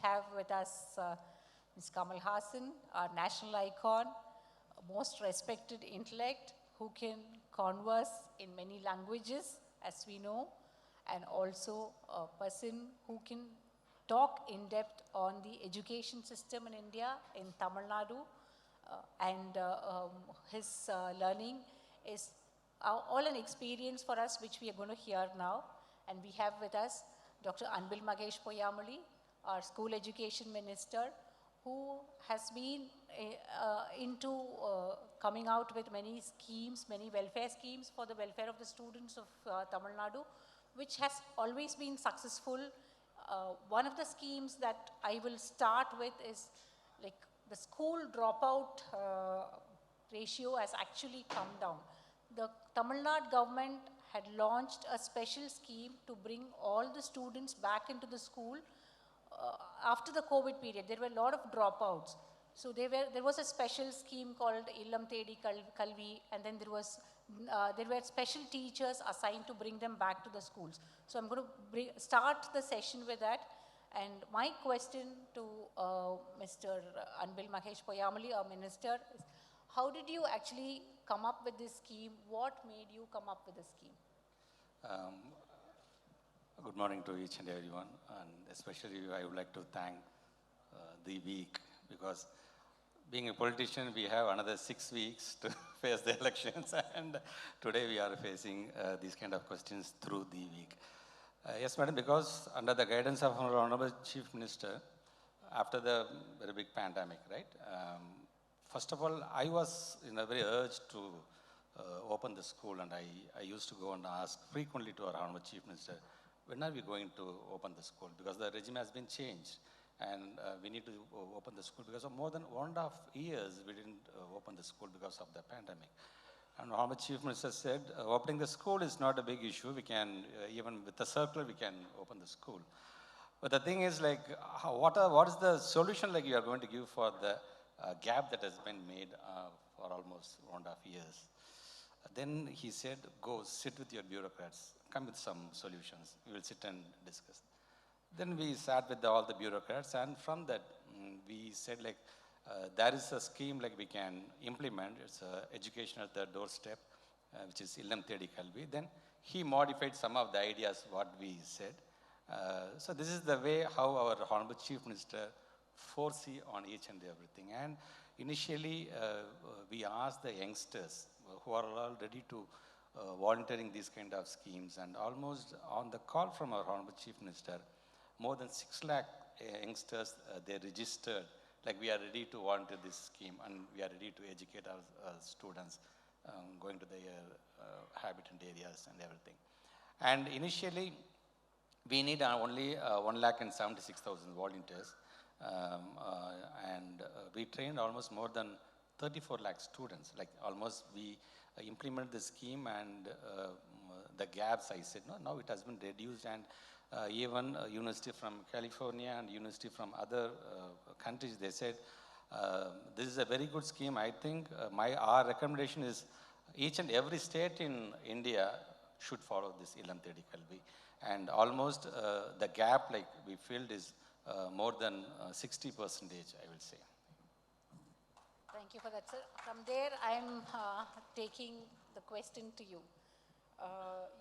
have with us Ms. Kamal Haasan, our national icon, a most respected intellect who can converse in many languages, as we know, and also a person who can talk in depth on the education system in India, in Tamil Nadu, his learning is all an experience for us, which we are going to hear now. And we have with us Dr. Anbil Mahesh Poyyamozhi, our school education minister, who has been into coming out with many schemes, many welfare schemes for the welfare of the students of Tamil Nadu, which has always been successful. One of the schemes that I will start with is like the school dropout ratio has actually come down. The Tamil Nadu government had launched a special scheme to bring all the students back into the school after the COVID period. There were a lot of dropouts. So there was a special scheme called Illam Thedi Kalvi, and then there were special teachers assigned to bring them back to the schools. So I'm going to start the session with that. And my question to Mr. Anbil Mahesh Poyyamozhi, our minister, is how did you actually come up with this scheme? What made you come up with this scheme? Good morning to each and everyone, and especially I would like to thank the week, because being a politician, we have another 6 weeks to face the elections, and today we are facing these kind of questions through the week. Yes, madam, because under the guidance of our Honorable Chief Minister, after the very big pandemic, right? First of all, I was in a very urge to open the school, and I used to go and ask frequently to our Honorable Chief Minister, when are we going to open the school? Because the regime has been changed, and we need to open the school, because of more than 1.5 years we didn't open the school because of the pandemic. And Honorable Chief Minister said, opening the school is not a big issue. We can, even with the circular, we can open the school. But the thing is, like, what is the solution like you are going to give for the gap that has been made for almost 1.5 years? Then he said, go sit with your bureaucrats, come with some solutions. We will sit and discuss. Then we sat with all the bureaucrats, and from that, we said, like, there is a scheme like we can implement. It's education at the doorstep, which is Illam Thedi Kalvi. Then he modified some of the ideas what we said. So this is the way how our Honorable Chief Minister foresee on each and everything. And initially, we asked the youngsters who are all ready to volunteering these kind of schemes, and almost on the call from our Honorable Chief Minister, more than 6 lakh youngsters, they registered, like we are ready to volunteer this scheme, and we are ready to educate our students going to their habitant areas and everything. And initially, we need only 1,76,000 volunteers, and we trained almost more than 34 lakh students. Like almost we implemented the scheme, and the gaps, I said, no, now it has been reduced, and even university from California and university from other countries, they said, this is a very good scheme. I think our recommendation is each and every state in India should follow this Illam Thedi Kalvi. And almost the gap like we filled is more than 60%, I will say. Thank you for that, sir. From there, I'm taking the question to you.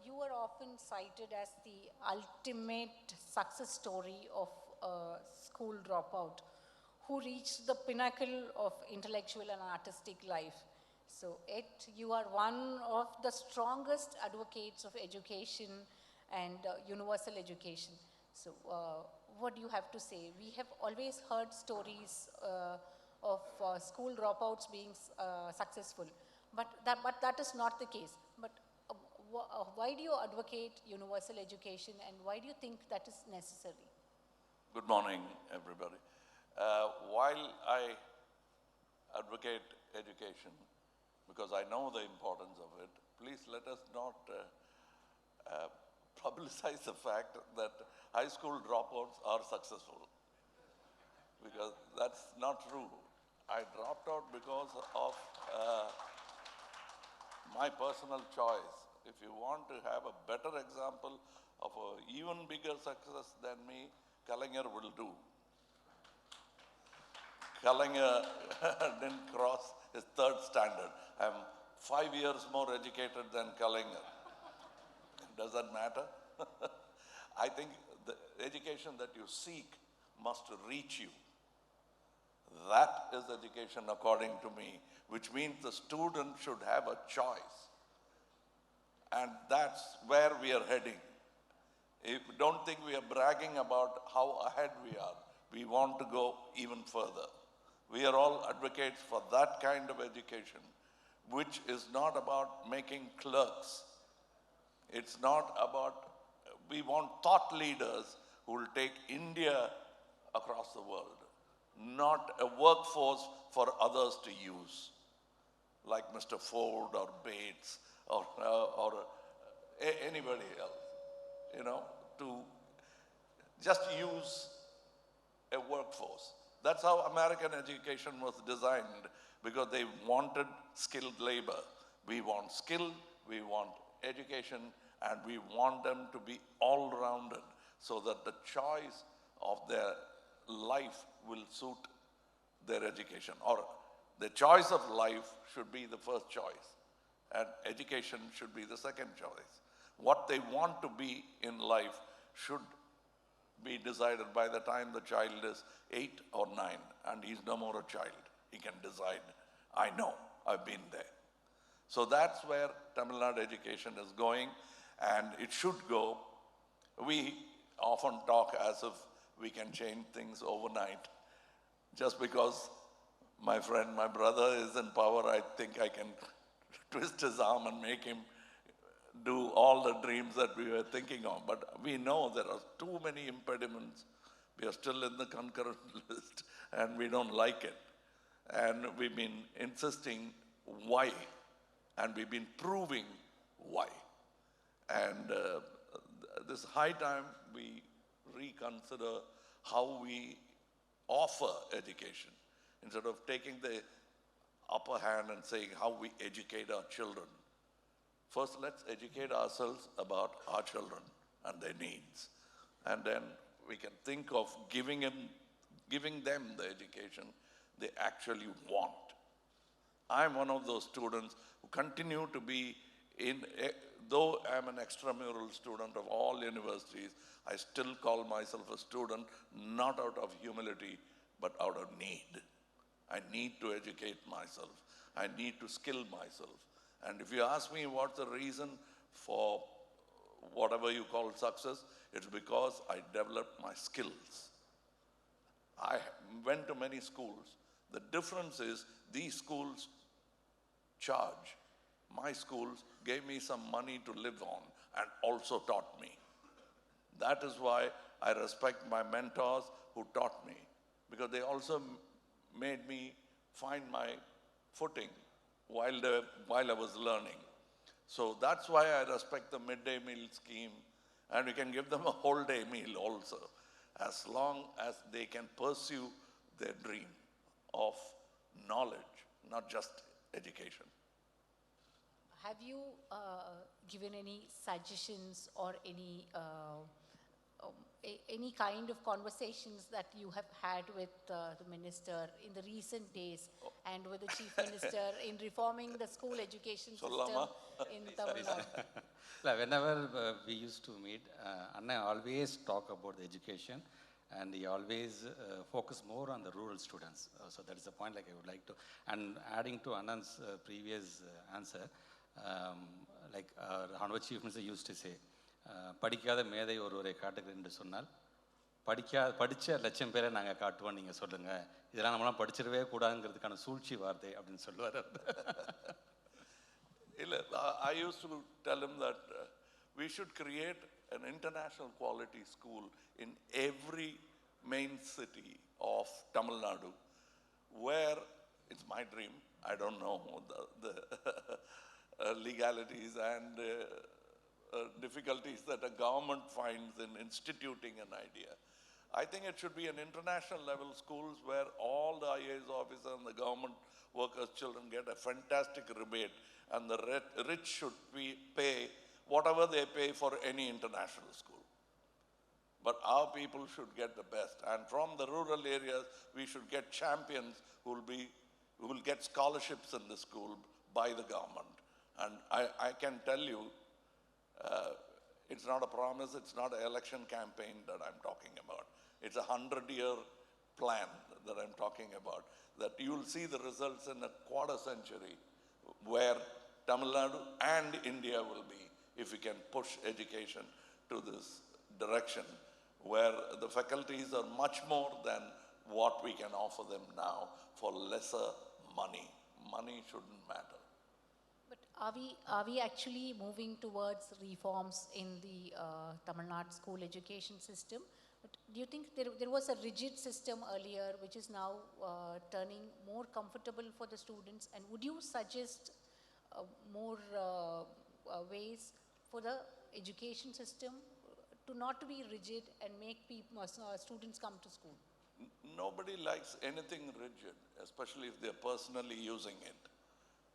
You are often cited as the ultimate success story of a school dropout who reached the pinnacle of intellectual and artistic life. So you are one of the strongest advocates of education and universal education. So what do you have to say? We have always heard stories of school dropouts being successful, but that is not the case. But why do you advocate universal education, and why do you think that is necessary? Good morning, everybody. While I advocate education, because I know the importance of it, please let us not publicize the fact that high school dropouts are successful, because that's not true. I dropped out because of my personal choice. If you want to have a better example of an even bigger success than me, Kalaignar will do. Kalanga didn't cross his third standard. I'm 5 years more educated than Kalanga. Does that matter? I think the education that you seek must reach you. That is education according to me, which means the student should have a choice. And that's where we are heading. Don't think we are bragging about how ahead we are. We want to go even further. We are all advocates for that kind of education, which is not about making clerks. It's not about, we want thought leaders who will take India across the world, not a workforce for others to use, like Mr. Ford or Bates or anybody else, to just use a workforce. That's how American education was designed, because they wanted skilled labor. We want skill, we want education, and we want them to be all-rounded so that the choice of their life will suit their education. Or the choice of life should be the first choice, and education should be the second choice. What they want to be in life should be decided by the time the child is 8 or 9, and he's no more a child. He can decide. I know, I've been there. So that's where Tamil Nadu education is going, and it should go. We often talk as if we can change things overnight. Just because my friend, my brother is in power, I think I can twist his arm and make him do all the dreams that we were thinking of. But we know there are too many impediments. We are still in the concurrent list, and we don't like it. And we've been insisting why, and we've been proving why. And this high time we reconsider how we offer education, instead of taking the upper hand and saying how we educate our children. First, let's educate ourselves about our children and their needs. And then we can think of giving them the education they actually want. I'm one of those students who continue to be though I'm an extramural student of all universities, I still call myself a student, not out of humility, but out of need. I need to educate myself. I need to skill myself. And if you ask me what's the reason for whatever you call success, it's because I developed my skills. I went to many schools. The difference is these schools charge. My schools gave me some money to live on and also taught me. That is why I respect my mentors who taught me, because they also made me find my footing while I was learning. So that's why I respect the midday meal scheme, and we can give them a whole day meal also, as long as they can pursue their dream of knowledge, not just education. Have you given any suggestions or any kind of conversations that you have had with the minister in the recent days and with the chief minister in reforming the school education system in Tamil Nadu? Whenever we used to meet, Anna always talk about the education, and he always focus more on the rural students. So that is the point, like I would like to, and adding to Anand's previous answer, like our chief minister used to say, படிக்காத மேதை ஒருவரை காட்டுகிறேன் என்று சொன்னால் படித்த லட்சம் பேரை நாங்கள் காட்டுவோம், நீங்கள் சொல்லுங்கள், இதெல்லாம் நம்மளாம் படிச்சிடவே கூடாதுங்கிறதுக்கான சூழ்ச்சி வார்த்தை அப்படின்னு சொல்லுவார். I used to tell him that we should create an international quality school in every main city of Tamil Nadu, where, it's my dream, I don't know the legalities and difficulties that a government finds in instituting an idea. I think it should be an international level schools where all the IAS officers and the government workers' children get a fantastic rebate, and the rich should pay whatever they pay for any international school. But our people should get the best. And from the rural areas, we should get champions who will get scholarships in the school by the government. And I can tell you, it's not a promise, it's not an election campaign that I'm talking about. It's a 100-year plan that I'm talking about, that you'll see the results in a quarter century where Tamil Nadu and India will be, if we can push education to this direction, where the faculties are much more than what we can offer them now for lesser money. Money shouldn't matter. But are we actually moving towards reforms in the Tamil Nadu school education system? But do you think there was a rigid system earlier which is now turning more comfortable for the students? And would you suggest more ways for the education system to not to be rigid and make people, students come to school? Nobody likes anything rigid, especially if they're personally using it.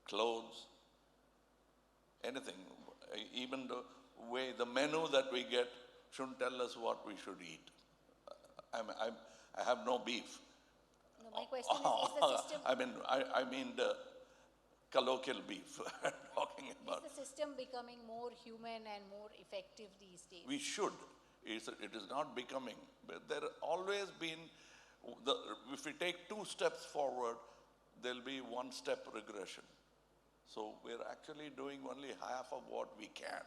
Clothes, anything, even the way, the menu that we get shouldn't tell us what we should eat. I have no beef. No, my question is the system... I mean the colloquial beef I'm talking about. Is the system becoming more human and more effective these days? We should. It is not becoming. But there always been, if we take 2 steps forward, there'll be 1 step regression. So we're actually doing only half of what we can.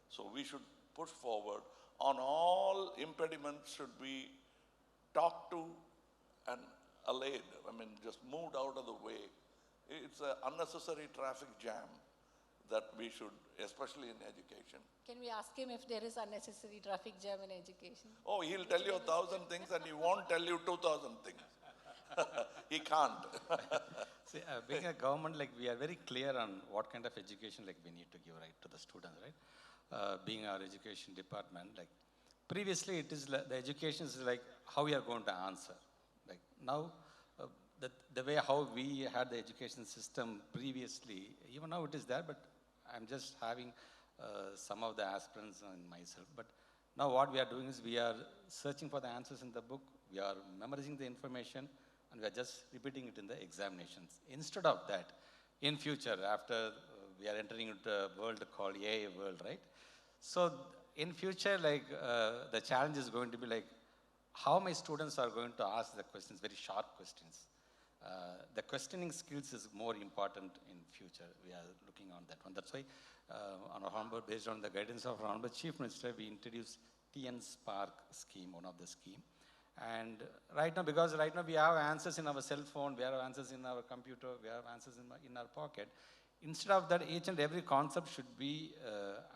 So we should push forward. On all impediments should be talked to and allayed. Just moved out of the way. It's an unnecessary traffic jam that we should, especially in education. Can we ask him if there is unnecessary traffic jam in education? Oh, he'll tell you 1,000 things and he won't tell you 2,000 things. He can't. See, being a government, we are very clear on what kind of education we need to give to the students, right? Being our education department, previously it is the education is how we are going to answer. Now, the way how we had the education system previously, even now it is there, but I'm just having some of the aspirants and myself. But now what we are doing is we are searching for the answers in the book, we are memorizing the information, and we are just repeating it in the examinations. Instead of that, in future, after we are entering into a world called AI world, right? So in future, the challenge is going to be how my students are going to ask the questions, very sharp questions. The questioning skills is more important in future. We are looking on that one. That's why, based on the guidance of Honorable Chief Minister, we introduced TN Spark scheme, one of the scheme. And because right now we have answers in our cell phone, we have answers in our computer, we have answers in our pocket. Instead of that, each and every concept should be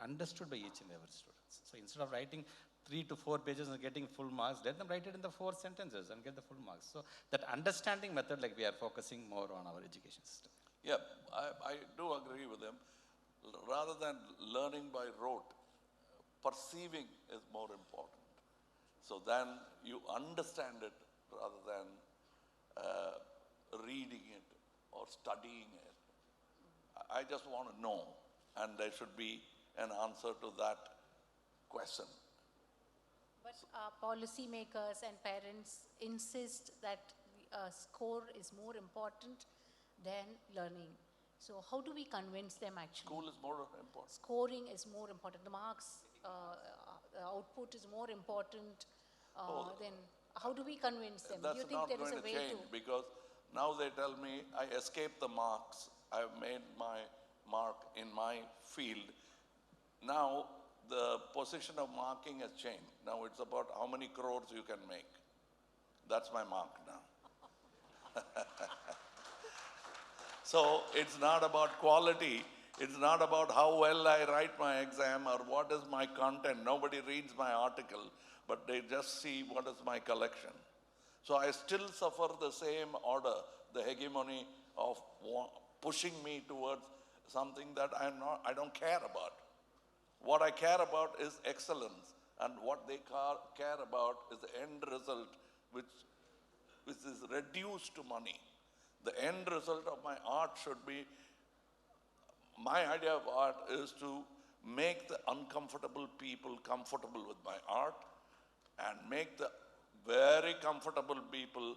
understood by each and every student. So instead of writing 3 to 4 pages and getting full marks, let them write it in the 4 sentences and get the full marks. So that understanding method, we are focusing more on our education system. Yeah, I do agree with him. Rather than learning by rote, perceiving is more important. So then you understand it rather than reading it or studying it. I just want to know, and there should be an answer to that question. But policymakers and parents insist that score is more important than learning. So how do we convince them actually? School is more important. Scoring is more important. The marks, output is more important. Then how do we convince them? That's do you think not there is going a to way change because now they tell me I escaped the marks. I've made my mark in my field. Now the position of marking has changed. Now it's about how many crores you can make. That's my mark now. So it's not about quality. It's not about how well I write my exam or what is my content. Nobody reads my article, but they just see what is my collection. So I still suffer the same order, the hegemony of pushing me towards something that I don't care about. What I care about is excellence, and what they care about is the end result, which is reduced to money. The end result of my art should be, my idea of art is to make the uncomfortable people comfortable with my art, and make the very comfortable people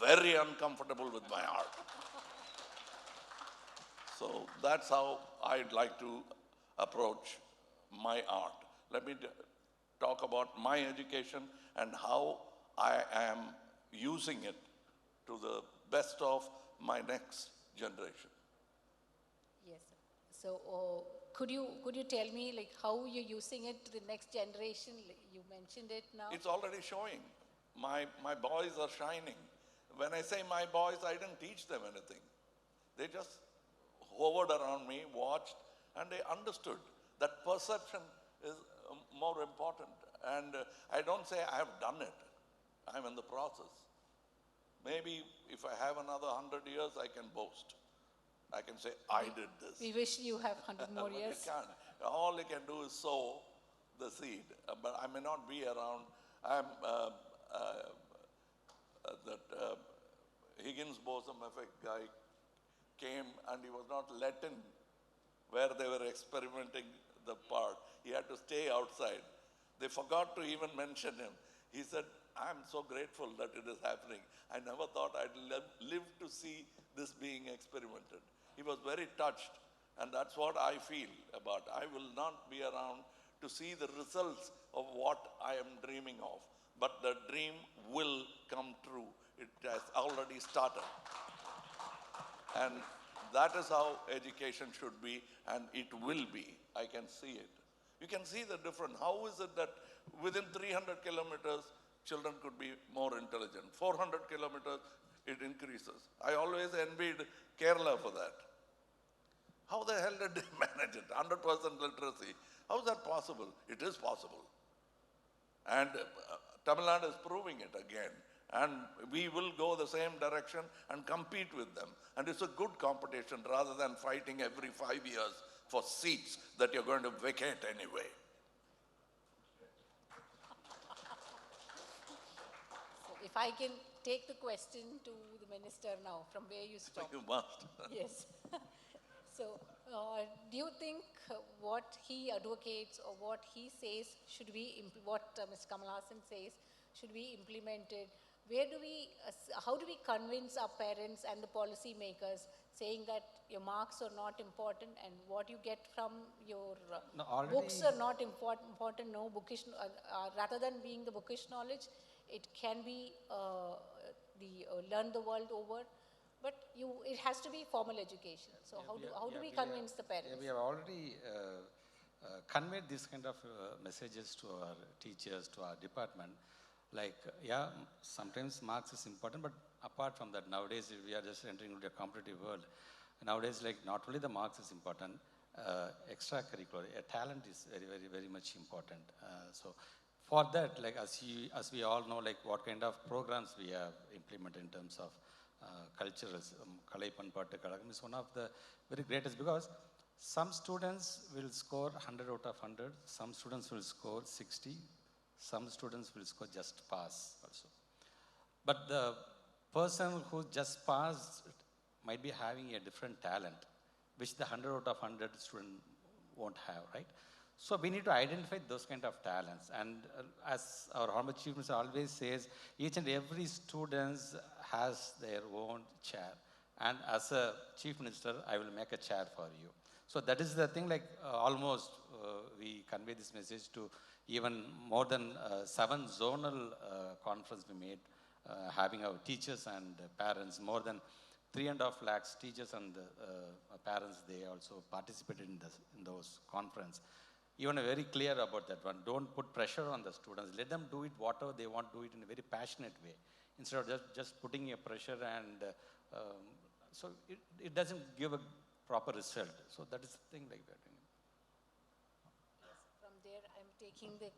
very uncomfortable with my art. So that's how I'd like to approach my art. Let me talk about my education and how I am using it to the best of my next generation. Yes, sir. So, could you tell me like how you're using it to the next generation? Like, you mentioned it now. It's already showing. My boys are shining. When I say my boys, I didn't teach them anything. They just hovered around me, watched, and they understood that perception is more important. And I don't say I have done it. I'm in the process. Maybe if I have another 100 years, I can boast. I can say, I did this. We wish you have 100 more But years. you can't. All you can do is sow the seed. But I may not be around. I'm that Higgins bosom effect guy came and he was not let in where they were experimenting the part. He had to stay outside. They forgot to even mention him. He said, I'm so grateful that it is happening. I never thought I'd live to see this being experimented. He was very touched, and that's what I feel about. I will not be around to see the results of what I am dreaming of, but the dream will come true. It has already started. And that is how education should be, and it will be. I can see it. You can see the difference. How is it that within 300 kilometers, children could be more intelligent? 400 kilometers, it increases. I always envied Kerala for that. How the hell did they manage it? 100% literacy. How is that possible? It is possible. And Tamil Nadu is proving it again. And we will go the same direction and compete with them. And it's a good competition rather than fighting every 5 years for seats that you're going to vacate anyway. So if I can take the question to the minister now, from where you stopped. You must. Yes. So, do you think what he advocates or what he says should be, what Mr. Kamal Haasan says should be implemented? Where do we, how do we convince our parents and the policy makers saying that your marks are not important and what you get from your books are not important, no bookish, rather than being the bookish knowledge, it can be learn the world over. But it has to be formal education. So how do we convince the parents? Yeah, we have already conveyed this kind of messages to our teachers, to our department. Like, yeah, sometimes marks is important, but apart from that, nowadays we are just entering into a competitive world. Nowadays, like, not only the marks is important, extracurricular, talent is very, very, very much important. So for that, like, as we all know, like, what kind of programs we have implemented in terms of cultural, Kalaipan Pattakadakam is one of the very greatest, because some students will score 100 out of 100, some students will score 60, some students will score just pass also. But the person who just passed might be having a different talent, which the 100 out of 100 student won't have, right? So we need to identify those kind of talents. And as our Honorable Chief Minister always says, each and every student has their own chair. And as a Chief Minister, I will make a chair for you. So that is the thing, like almost we convey this message to even more than 7 zonal conference we made, having our teachers and parents, more than 3.5 lakhs teachers and parents, they also participated in those conference. Even very clear about that one. Don't put pressure on the students. Let them do it whatever they want to do it in a very passionate way, instead of just putting a pressure, and so it doesn't give a proper result. So that is the thing like that. Yes, from there I'm taking the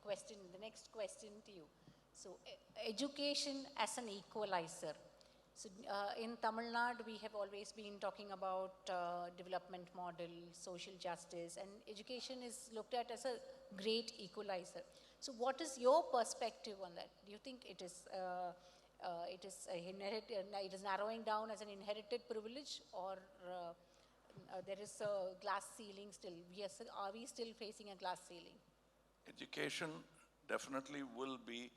next question to you. So education as an equalizer. So in Tamil Nadu, we have always been talking about development model, social justice, and education is looked at as a great equalizer. So what is your perspective on that? Do you think it is narrowing down as an inherited privilege, or there is a glass ceiling still? Are we still facing a glass ceiling? Education definitely will be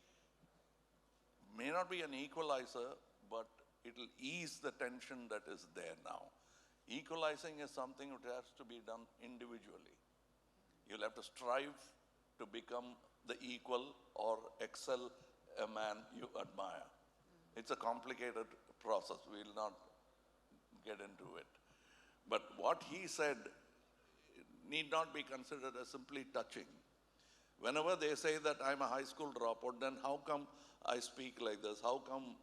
may not be an equalizer, but it'll ease the tension that is there now. Equalizing is something that has to be done individually. You'll have to strive to become the equal or excel a man you admire. It's a complicated process. We'll not get into it. But what he said need not be considered as simply touching. Whenever they say that I'm a high school dropout, then how come I speak like this? How come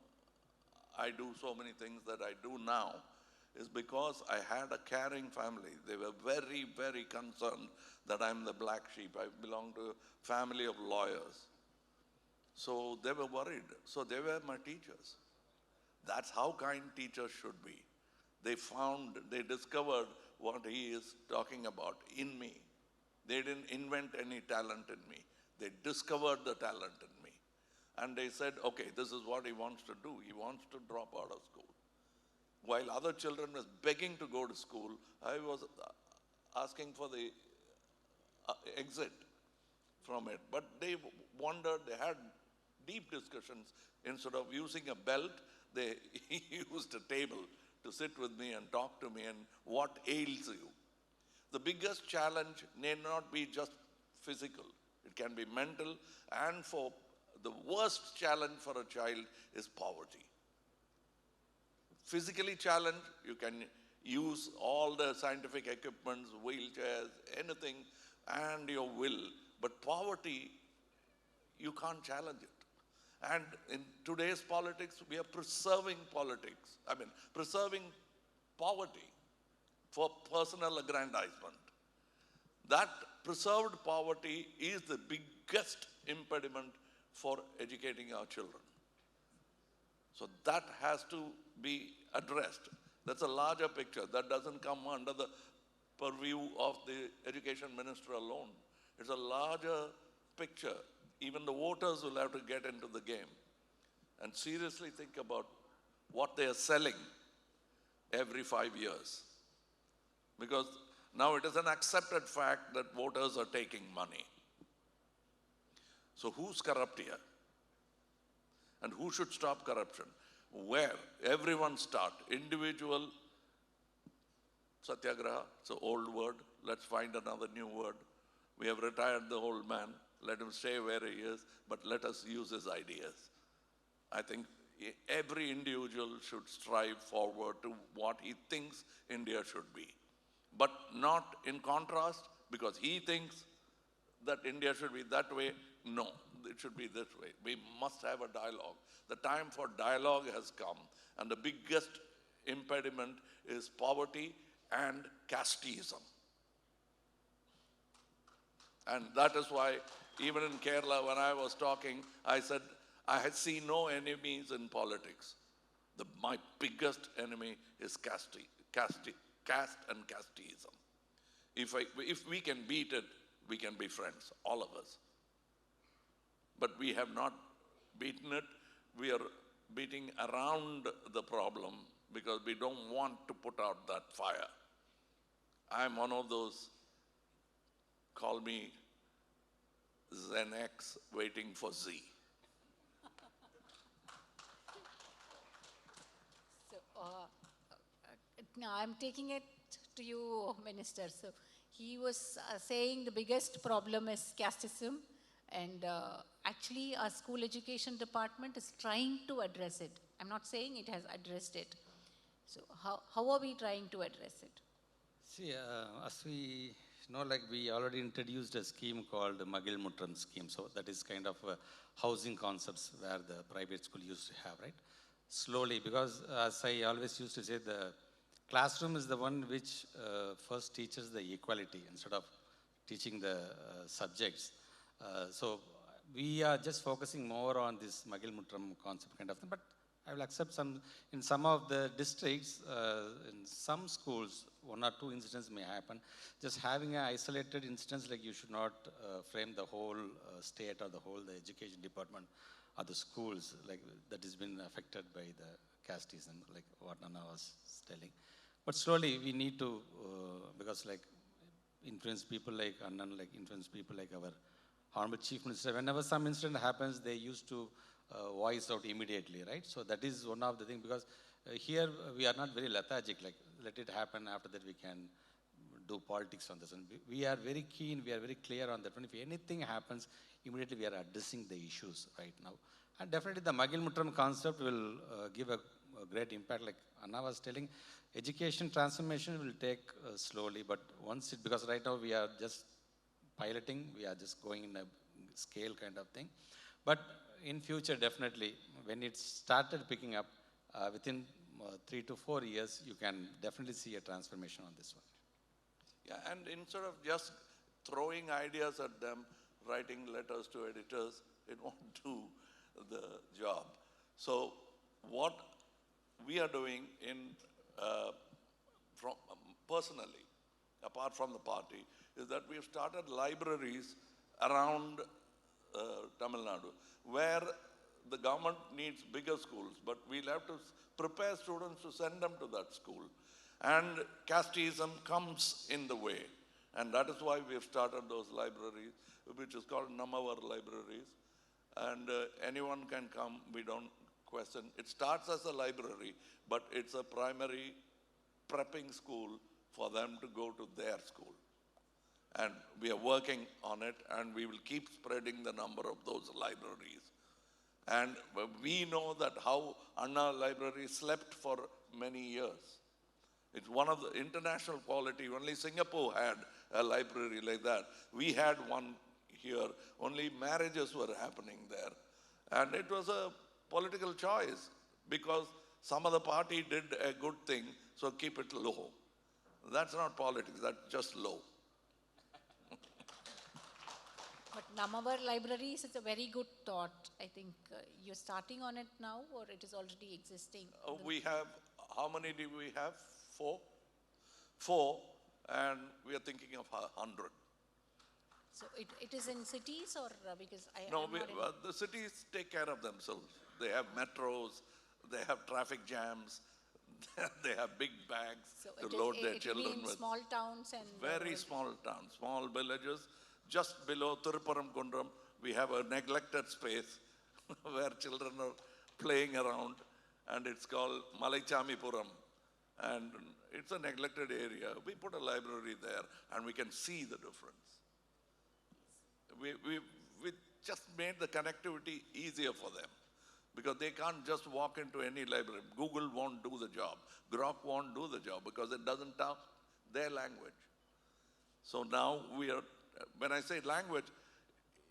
I do so many things that I do now? Is because I had a caring family. They were very, very concerned that I'm the black sheep. I belong to a family of lawyers. So they were worried. So they were my teachers. That's how kind teachers should be. They discovered what he is talking about in me. They didn't invent any talent in me. They discovered the talent in me. And they said, okay, this is what he wants to do. He wants to drop out of school. While other children was begging to go to school, I was asking for the exit from it. But they wondered, they had deep discussions. Instead of using a belt, they used a table to sit with me and talk to me and what ails you. The biggest challenge need not be just physical. It can be mental, and for the worst challenge for a child is poverty. Physically challenged, you can use all the scientific equipments, wheelchairs, anything, and your will. But poverty, you can't challenge it. And in today's politics, we are preserving politics. Preserving poverty for personal aggrandizement. That preserved poverty is the biggest impediment for educating our children. So that has to be addressed. That's a larger picture. That doesn't come under the purview of the education minister alone. It's a larger picture. Even the voters will have to get into the game and seriously think about what they are selling every 5 years. Because now it is an accepted fact that voters are taking money. So who's corrupt here? And who should stop corruption? Where? Everyone start. Individual satyagraha, it's an old word. Let's find another new word. We have retired the old man. Let him stay where he is, but let us use his ideas. I think every individual should strive forward to what he thinks India should be. But not in contrast, because he thinks that India should be that way. No, it should be this way. We must have a dialogue. The time for dialogue has come, and the biggest impediment is poverty and casteism. And that is why, even in Kerala, when I was talking, I said, I had seen no enemies in politics. My biggest enemy is caste and casteism. If we can beat it, we can be friends, all of us. But we have not beaten it. We are beating around the problem because we don't want to put out that fire. I'm one of those, call me Zen X waiting for Z. So, now I'm taking it to you, Minister. So, he was saying the biggest problem is casteism, and actually our school education department is trying to address it. I'm not saying it has addressed it. So, how are we trying to address it? See, as we know, we already introduced a scheme called the Magil Mutram scheme. So that is kind of a housing concepts where the private school used to have, right? Slowly, because as I always used to say, the classroom is the one which first teaches the equality instead of teaching the subjects. So we are just focusing more on this Magil Mutram concept kind of thing, but I will accept in some of the districts, in some schools, 1 or 2 incidents may happen. Just having an isolated instance, you should not frame the whole state or the education department or the schools, that has been affected by the casteism, what Nana was telling. But slowly we need to, because influence people like Annan, influence people like our Honorable Chief Minister. Whenever some incident happens, they used to voice out immediately, right? So that is one of the things, because here we are not very lethargic, like let it happen, after that we can do politics on this. And we are very keen, we are very clear on that one. If anything happens, immediately we are addressing the issues right now. And definitely the Magil Mutram concept will give a great impact. Like Anna was telling, education transformation will take slowly, but once it, because right now we are just piloting, we are just going in a scale kind of thing. But in future, definitely, when it started picking up, within 3 to 4 years, you can definitely see a transformation on this one. Yeah, and instead of just throwing ideas at them, writing letters to editors, it won't do the job. So what we are doing personally, apart from the party, is that we have started libraries around Tamil Nadu, where the government needs bigger schools, but we'll have to prepare students to send them to that school. And casteism comes in the way. And that is why we have started those libraries, which is called Namawar libraries. And anyone can come, we don't question. It starts as a library, but it's a primary prepping school for them to go to their school. And we are working on it, and we will keep spreading the number of those libraries. And we know that how Anna Library slept for many years. It's one of the international quality. Only Singapore had a library like that. We had one here. Only marriages were happening there. And it was a political choice because some other party did a good thing, so keep it low. That's not politics, that's just low. But Namawar libraries, it's a very good thought. I think you're starting on it now, or it is already existing? We have, how many do we have? 4? 4, and we are thinking of 100. So it is in cities, or because No, the cities take care of themselves. They have metros, they have traffic jams, they have big bags to load their children with. Small towns and very small towns, small villages. Just below Thiruparamkundram, we have a neglected space where children are playing around, and it's called Malaichamipuram. And it's a neglected area. We put a library there, and we can see the difference. We just made the connectivity easier for them, because they can't just walk into any library. Google won't do the job. Grok won't do the job, because it doesn't talk their language. So now we are, when I say language,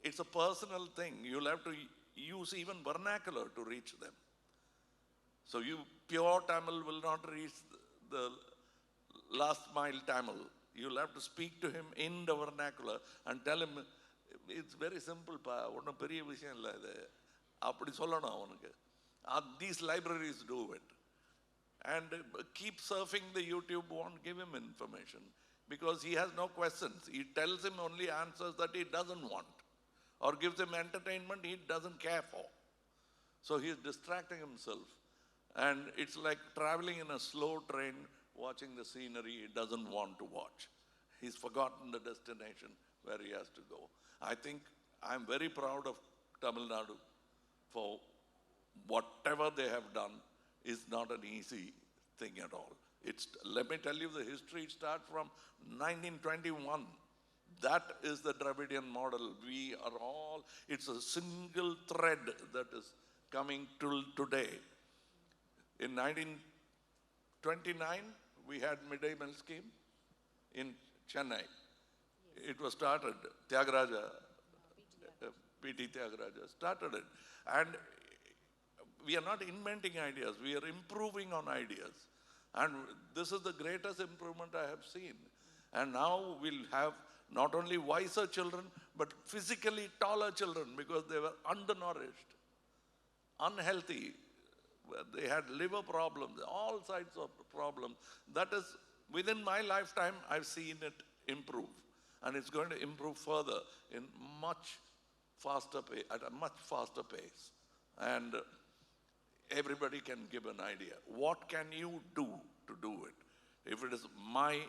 it's a personal thing. You'll have to use even vernacular to reach them. So pure Tamil will not reach the last mile Tamil. You'll have to speak to him in the vernacular and tell him, it's very simple, ஒன்றும் பெரிய விஷயம் இல்லை இது. அப்படி சொல்லணும் அவனுக்கு. These libraries do it. And keep surfing the YouTube won't give him information, because he has no questions. He tells him only answers that he doesn't want, or gives him entertainment he doesn't care for. So he is distracting himself. And it's like traveling in a slow train, watching the scenery he doesn't want to watch. He's forgotten the destination where he has to go. I think I'm very proud of Tamil Nadu for whatever they have done. Is not an easy thing at all. Let me tell you the history. It starts from 1921. That is the Dravidian model. We are all, it's a single thread that is coming till today. In 1929, we had midday meal scheme in Chennai. It was started, Tyagaraja, P.T. Tyagaraja started it. And we are not inventing ideas, we are improving on ideas. And this is the greatest improvement I have seen. And now we'll have not only wiser children, but physically taller children, because they were undernourished, unhealthy. They had liver problems, all sides of problems. That is, within my lifetime, I've seen it improve. And it's going to improve further in much faster pace, at a much faster pace. And everybody can give an idea. What can you do to do it? If it is my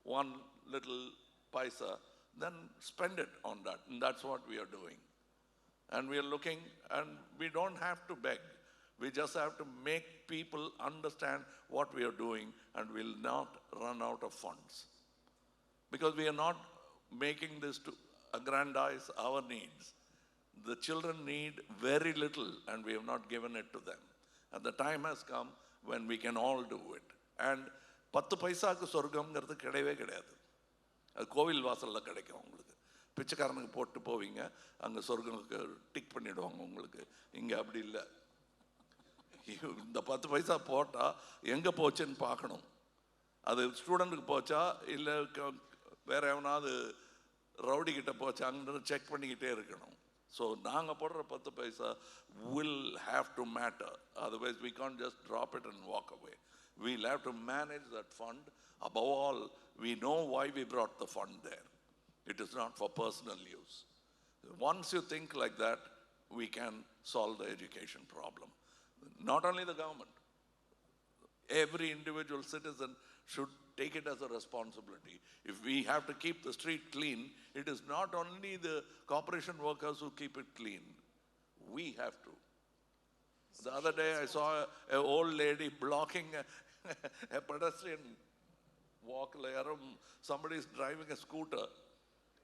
one little paisa, then spend it on that. And that's what we are doing. And we are looking, and we don't have to beg. We just have to make people understand what we are doing, and we'll not run out of funds. Because we are not making this to aggrandize our needs. The children need very little, and we have not given it to them. And the time has come when we can all do it. And 10 பைசாக்கு சொர்க்கம்ங்கிறது கிடையவே கிடையாது. அது கோவில் வாசலில் கிடைக்கும் உங்களுக்கு. பிச்சைக்காரனுக்கு போட்டு போவீங்க, அங்கே சொர்க்கங்களுக்கு டிக் பண்ணிவிடுவாங்க உங்களுக்கு. இங்கே அப்படி இல்லை. இந்த 10 பைசா போட்டால் எங்கே போச்சுன்னு பார்க்கணும். அது ஸ்டூடெண்ட்டுக்கு போச்சா இல்லை வேற எவனாவது ரவுடி கிட்ட போச்சாங்கிறது செக் பண்ணிக்கிட்டே இருக்கணும். ஸோ நாங்கள் போடுற 10 பைசா will have to matter. Otherwise we can't just drop it and walk away. We'll have to manage that fund. Above all, we know why we brought the fund there. It is not for personal use. Once you think like that, we can solve the education problem. Not only the government, every individual citizen should take it as a responsibility. If we have to keep the street clean, it is not only the corporation workers who keep it clean. We have to. The other day I saw an old lady blocking a pedestrian walk. Somebody is driving a scooter,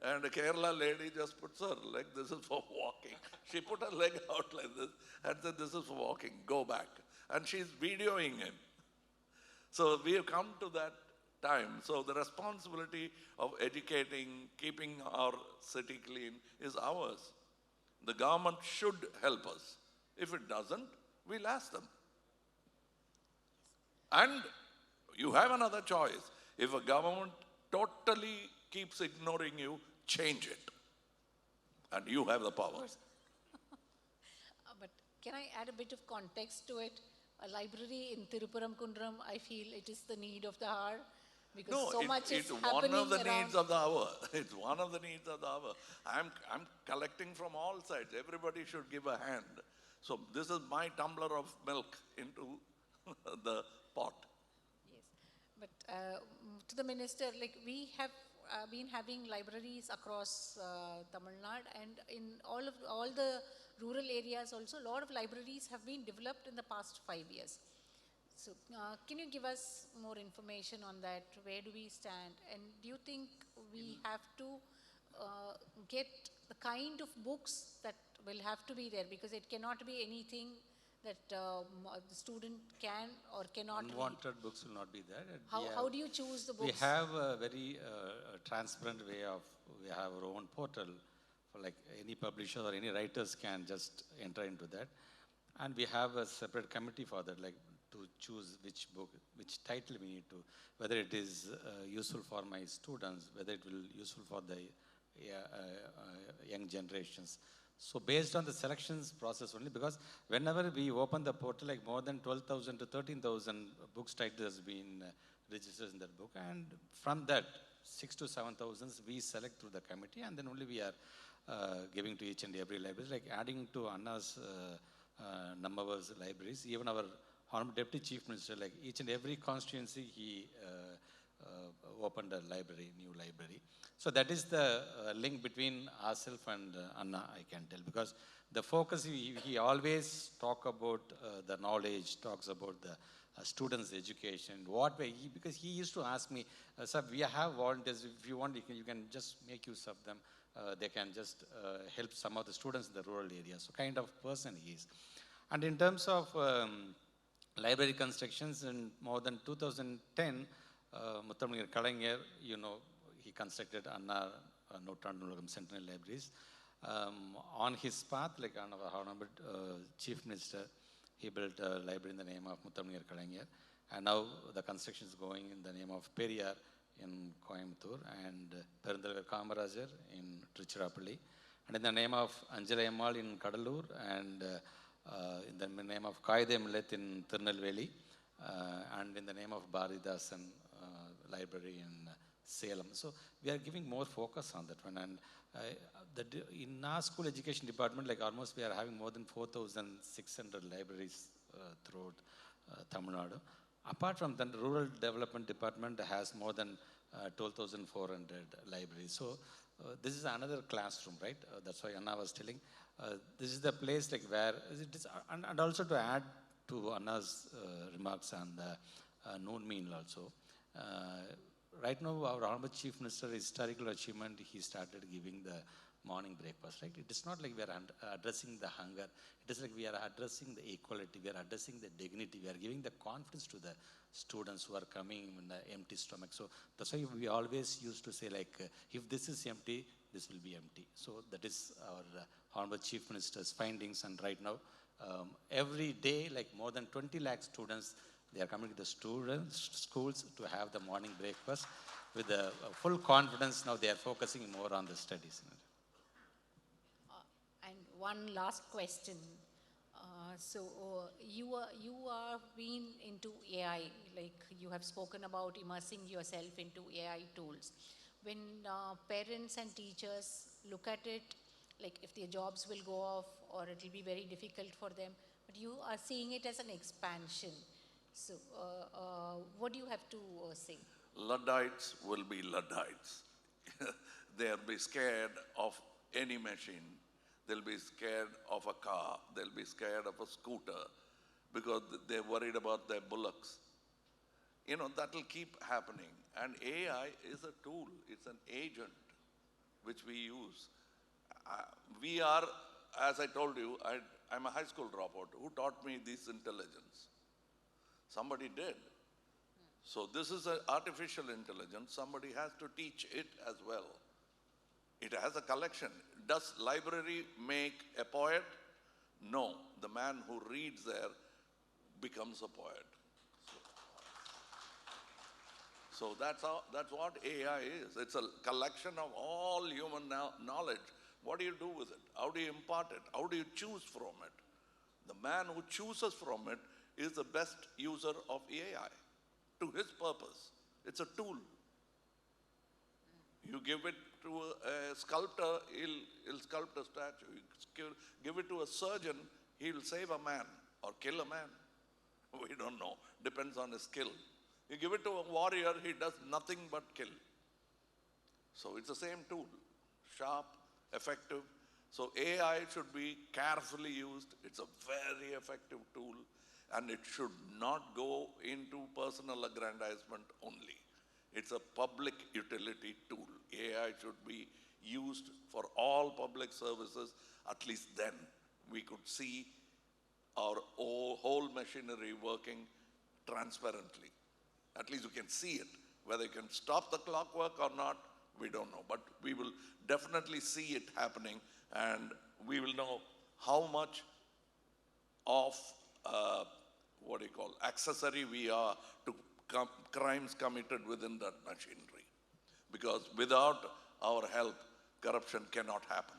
and a Kerala lady just puts her leg, this is for walking. She put her leg out like this and said, this is for walking, go back. And she's videoing him. So we have come to that time. So the responsibility of educating, keeping our city clean is ours. The government should help us. If it doesn't, we'll ask them. And you have another choice. If a government totally keeps ignoring you, change it. And you have the power. But can I add a bit of context to it? A library in Thiruparamkundram, I feel it is the need of the hour, because so much is happening one of the around. needs of the hour. It's one of the needs of the hour. I'm collecting from all sides. Everybody should give a hand. So this is my tumbler of milk into the pot. Yes, but to the minister, like we have been having libraries across Tamil Nadu, and in all the rural areas also, a lot of libraries have been developed in the past 5 years. So can you give us more information on that? Where do we stand? And do you think we have to get the kind of books that will have to be there? Because it cannot be anything that the student can or cannot Unwanted read. books will not be there. How do you choose the books? We have a very transparent way of, we have our own portal for like any publisher or any writers can just enter into that. And we have a separate committee for that, like to choose which book, which title we need to, whether it is useful for my students, whether it will be useful for the young generations. So based on the selections process only, because whenever we open the portal, like more than 12,000 to 13,000 books title has been registered in that book. And from that, 6,000 to 7,000 we select through the committee, and then only we are giving to each and every library, like adding to Anna's Namawar's libraries. Even our Honorable Deputy Chief Minister, like each and every constituency, he opened a library, new library. So that is the link between ourselves and Anna, I can tell, because the focus, he always talk about the knowledge, talks about the students' education, what way, because he used to ask me, sir, we have volunteers, if you want, you can just make use of them. They can just help some of the students in the rural areas. So kind of person he is. And in terms of library constructions, in more than 2010, Muthamnir Kalaignar, you know, he constructed Anna Nottandulagam Centennial Libraries. On his path, like our Honorable Chief Minister, he built a library in the name of Muthamnir Kalaignar. And now the construction is going in the name of Periyar in Coimbatore, and Perundalvar Kamarajar in Trichirappalli, and in the name of Anjali Ammal in Kadalur, and in the name of Kaide Millet in Tirunelveli, and in the name of Bharidasan Library in Salem. So we are giving more focus on that one. And in our school education department, like almost we are having more than 4,600 libraries throughout Tamil Nadu. Apart from that, rural development department has more than 12,400 libraries. So this is another classroom, right? That's why Anna was telling. This is the place like where it is, and also to add to Anna's remarks on the noon meal also. Right now, our Honorable Chief Minister, historical achievement, he started giving the morning breakfast, right? It is not like we are addressing the hunger. It is like we are addressing the equality. We are addressing the dignity. We are giving the confidence to the students who are coming in the empty stomach. So that's why we always used to say like, if this is empty, this will be empty. So that is our Honorable Chief Minister's findings. And right now, every day, like more than 20 lakh students, they are coming to the schools to have the morning breakfast with the full confidence. Now they are focusing more on the studies. And one last question. You are been into AI, like you have spoken about immersing yourself into AI tools. When parents and teachers look at it, like if their jobs will go off or it will be very difficult for them, but you are seeing it as an expansion. So what do you have to say? Luddites will be Luddites. They'll be scared of any machine. They'll be scared of a car. They'll be scared of a scooter because they're worried about their bullocks. You know, that'll keep happening. And AI is a tool. It's an agent which we use. We are, as I told you, I'm a high school dropout. Who taught me this intelligence? Somebody did. So this is an artificial intelligence. Somebody has to teach it as well. It has a collection. Does library make a poet? No. The man who reads there becomes a poet. So that's what AI is. It's a collection of all human knowledge. What do you do with it? How do you impart it? How do you choose from it? The man who chooses from it is the best user of AI to his purpose. It's a tool. You give it to a sculptor, he'll sculpt a statue. You give it to a surgeon, he'll save a man or kill a man. We don't know. Depends on his skill. You give it to a warrior, he does nothing but kill. So it's the same tool. Sharp, effective. So AI should be carefully used. It's a very effective tool. And it should not go into personal aggrandizement only. It's a public utility tool. AI should be used for all public services. At least then we could see our whole machinery working transparently. At least you can see it. Whether you can stop the clockwork or not, we don't know. But we will definitely see it happening, and we will know how much of accessory we are to crimes committed within that machinery. Because without our help, corruption cannot happen.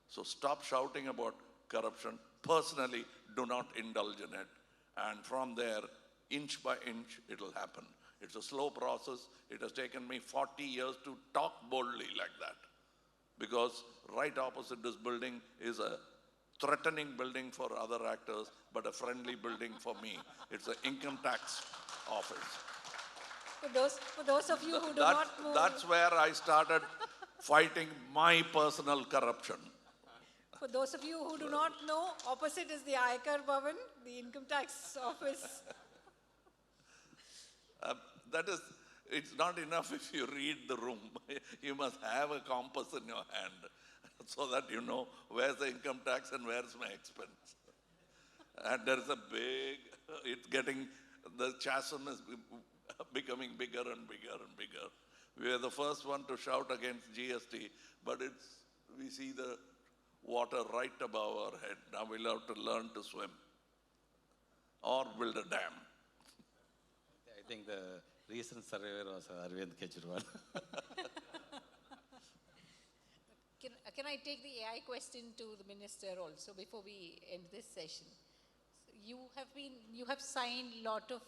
So stop shouting about corruption. Personally, do not indulge in it. And from there, inch by inch, it'll happen. It's a slow process. It has taken me 40 years to talk boldly like that. Because right opposite this building is a threatening building for other actors, but a friendly building for me. It's an income tax office. For those of you who do not know... That's where I started fighting my personal corruption. For those of you who do not know, opposite is the Ayakar Bhavan, the income tax office. It's not enough if you read the room. You must have a compass in your hand so that you know where's the income tax and where's my expense. And there's a the chasm is becoming bigger and bigger and bigger. We are the first one to shout against GST, but we see the water right above our head. Now we'll have to learn to swim or build a dam. I think the recent survivor was Arvind Kejriwal. Can I take the AI question to the minister also before we end this session? So you have signed a lot of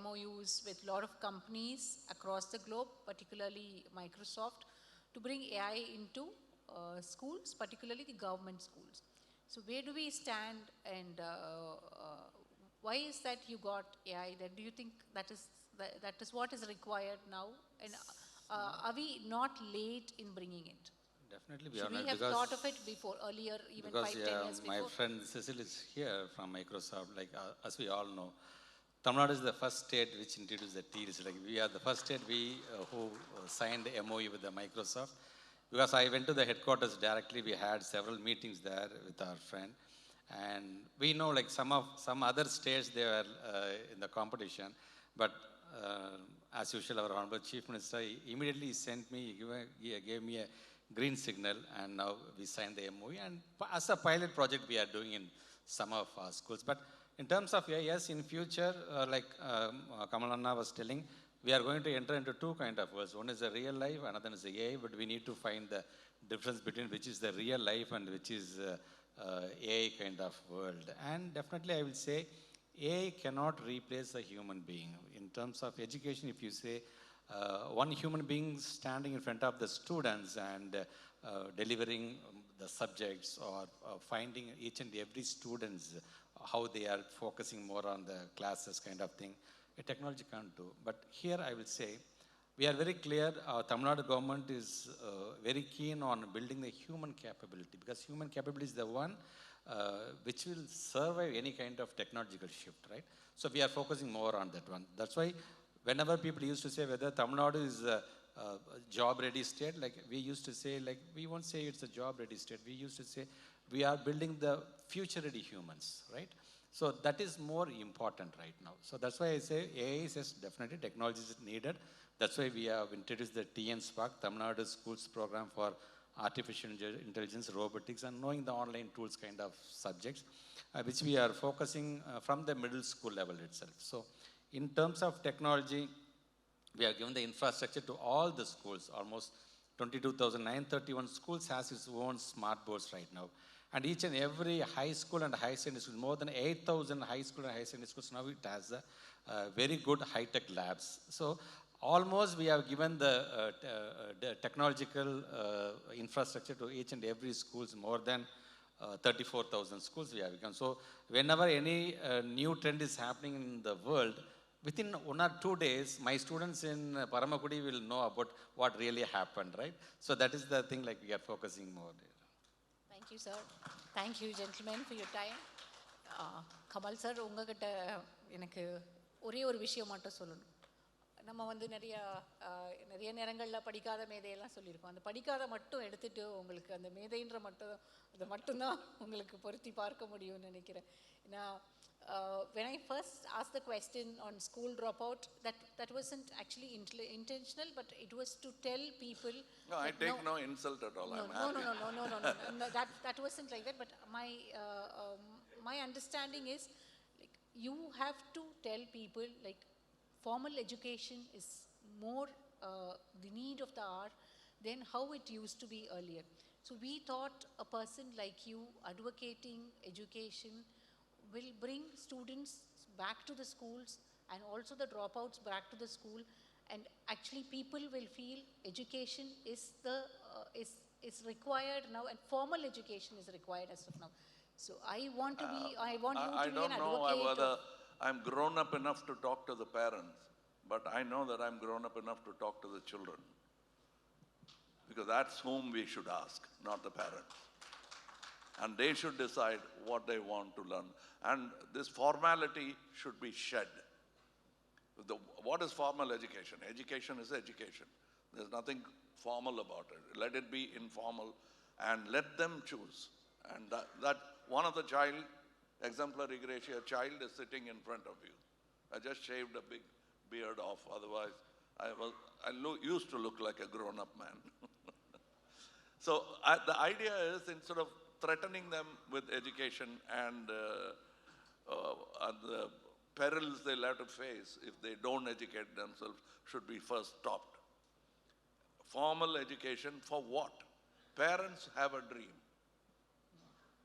MOUs with a lot of companies across the globe, particularly Microsoft, to bring AI into schools, particularly the government schools. So where do we stand, and why is that you got AI there? Do you think that is what is required now? And are we not late in bringing it? Definitely we Should are we not, have because thought of it before, earlier, even because 5, 10 years my before? friend Cecil is here from Microsoft. Like as we all know, Tamil Nadu is the first state which introduced the TEALS. Like we are the first state who signed the MOU with the Microsoft. Because I went to the headquarters directly, we had several meetings there with our friend, and we know like some other states they were in the competition, but as usual, our honorable chief minister immediately sent me, he gave me a green signal, and now we signed the MOU. And as a pilot project, we are doing in some of our schools. But in terms of yes, in future, like Kamal Anna was telling, we are going to enter into two kind of worlds. One is the real life, another is the AI, but we need to find the difference between which is the real life and which is AI kind of world. And definitely I will say AI cannot replace a human being. In terms of education, if you say one human being standing in front of the students and delivering the subjects or finding each and every students how they are focusing more on the classes kind of thing, a technology can't do. But here I will say, we are very clear, Tamil Nadu government is very keen on building the human capability, because human capability is the one which will survive any kind of technological shift, right? So we are focusing more on that one. That's why whenever people used to say whether Tamil Nadu is a job-ready state, like we used to say, like we won't say it's a job-ready state. We used to say we are building the future-ready humans, right? So that is more important right now. So that's why I say AI is definitely technology is needed. That's why we have introduced the TN Spark, Tamil Nadu Schools Program for Artificial Intelligence, Robotics, and knowing the online tools kind of subjects, which we are focusing from the middle school level itself. So in terms of technology, we have given the infrastructure to all the schools. Almost 22,931 schools has its own smart boards right now. And each and every high school and high secondary school, more than 8,000 high school and high secondary schools, now it has very good high-tech labs. So almost we have given the technological infrastructure to each and every schools, more than 34,000 schools we have become. So whenever any new trend is happening in the world, within 1 or 2 days, my students in Paramakudi will know about what really happened, right? So that is the thing, like we are focusing more. Thank you, sir. Thank you, gentlemen, for your time. Kamal sir உங்ககிட்ட எனக்கு ஒரே ஒரு விஷயம் மட்டும் சொல்லணும். நம்ம வந்து நிறைய நேரங்களில் படிக்காத மேதையெல்லாம் சொல்லியிருக்கோம். அந்த படிக்காத மட்டும் எடுத்துட்டு உங்களுக்கு அந்த மேதைன்ற மட்டும் அதை மட்டும்தான் உங்களுக்கு பொருத்தி பார்க்க முடியும்னு நினைக்கிறேன். ஏன்னா when I first asked the question on school dropout, that wasn't actually intentional, but it was to tell people. No, I take no insult at all. No. That wasn't like that. But my understanding is, like, you have to tell people like formal education is more the need of the hour than how it used to be earlier. So we thought a person like you advocating education will bring students back to the schools and also the dropouts back to the school, and actually people will feel education is required now, and formal education is required as of now. So I want you to be an advocate. I don't know whether I'm grown up enough to talk to the parents, but I know that I'm grown up enough to talk to the children, because that's whom we should ask, not the parents. And they should decide what they want to learn. And this formality should be shed. What is formal education? Education is education. There's nothing formal about it. Let it be informal and let them choose. And that one of the child, exemplary gratia child, is sitting in front of you. I just shaved a big beard off. Otherwise, I used to look like a grown-up man. So the idea is, instead of threatening them with education and the perils they'll have to face if they don't educate themselves, should be first stopped. Formal education for what? Parents have a dream.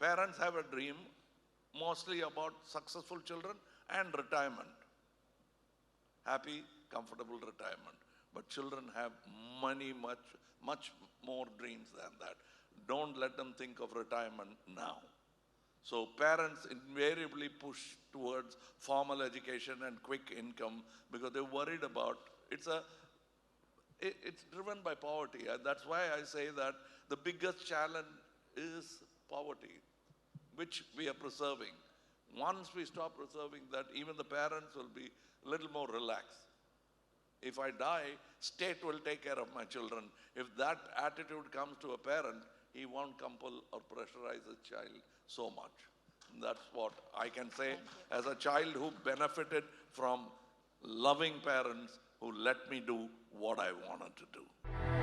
Parents have a dream mostly about successful children and retirement. Happy, comfortable retirement. But children have much more dreams than that. Don't let them think of retirement now. So parents invariably push towards formal education and quick income because they're worried about, It's driven by poverty. And that's why I say that the biggest challenge is poverty, which we are preserving. Once we stop preserving that, even the parents will be a little more relaxed. If I die, state will take care of my children. If that attitude comes to a parent, he won't compel or pressurize his child so much. That's what I can say as a child who benefited from loving parents who let me do what I wanted to do.